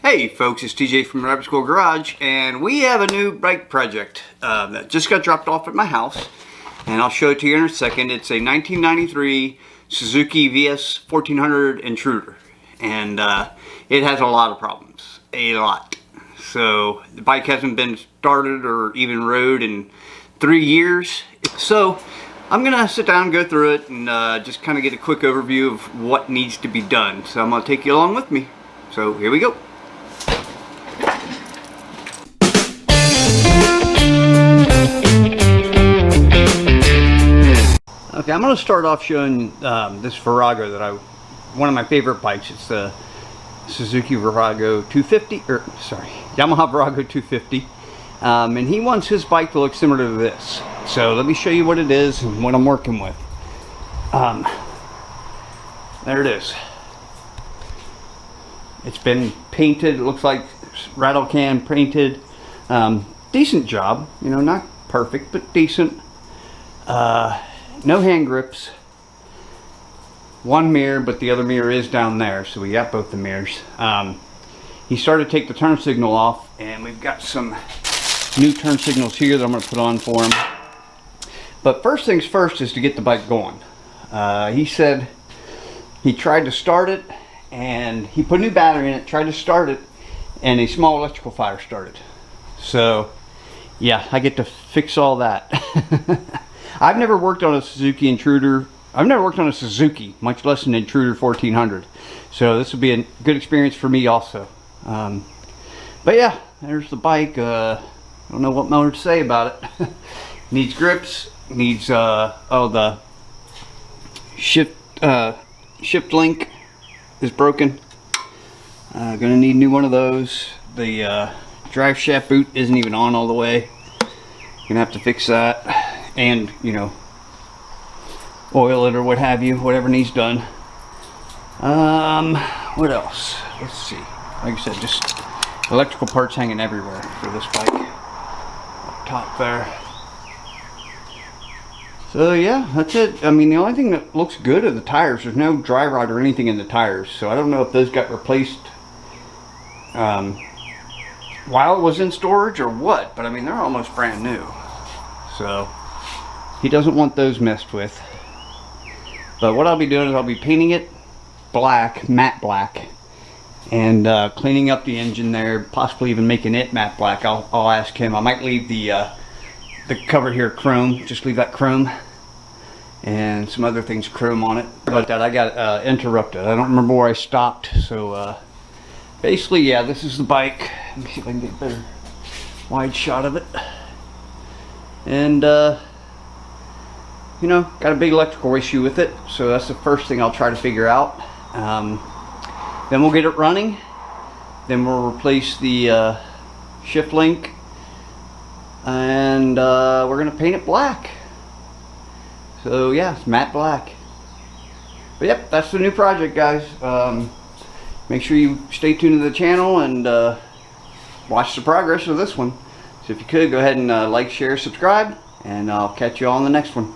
Hey folks, it's TJ from the Rabbit School Garage, and we have a new bike project that just got dropped off at my house, and I'll show it to you in a second. It's a 1993 Suzuki VS1400 Intruder, and it has a lot of problems, a lot. So the bike hasn't been started or even rode in 3 years. So I'm gonna sit down and go through it and just kind of get a quick overview of what needs to be done. So I'm gonna take you along with me. So here we go. Okay, I'm going to start off showing this Virago that one of my favorite bikes. It's the Suzuki Virago 250, Yamaha Virago 250. And he wants his bike to look similar to this. So let me show you what it is and what I'm working with. There it is. It's been painted. It looks like rattle can painted. Decent job, you know, not perfect, but decent. No hand grips. One mirror, but the other mirror is down there, so we got both the mirrors. He started to take the turn signal off, and we've got some new turn signals here that I'm going to put on for him. But first things first is to get the bike going. He said he tried to start it, and he put a new battery in it, tried to start it, and a small electrical fire started. So yeah, I get to fix all that. I've never worked on a Suzuki Intruder. I've never worked on a Suzuki, much less an Intruder 1400. So this will be a good experience for me also. But yeah, there's the bike. I don't know what more to say about it. Needs grips. Needs the shift link is broken. Gonna need a new one of those. The drive shaft boot isn't even on all the way. Gonna have to fix that. And, you know, oil it or what have you, whatever needs done. What else? Let's see. Like I said, just electrical parts hanging everywhere for this bike. Up top there. So yeah, that's it. I mean, the only thing that looks good are the tires. There's no dry rot or anything in the tires. So I don't know if those got replaced while it was in storage or what. But I mean, they're almost brand new. So he doesn't want those messed with. But what I'll be doing is I'll be painting it black, matte black, and cleaning up the engine there, possibly even making it matte black. I'll ask him. I might leave the cover here chrome, just leave that chrome, and some other things chrome on it. But that I got interrupted. I don't remember where I stopped. So basically, yeah, this is the bike. Let me see if I can get a better wide shot of it. And you know, got a big electrical issue with it, so that's the first thing I'll try to figure out. Then we'll get it running. Then we'll replace the shift link, and we're gonna paint it black. So yeah, it's matte black. But yep, that's the new project, guys. Make sure you stay tuned to the channel and watch the progress of this one. So if you could, go ahead and like, share, subscribe, and I'll catch you all in the next one.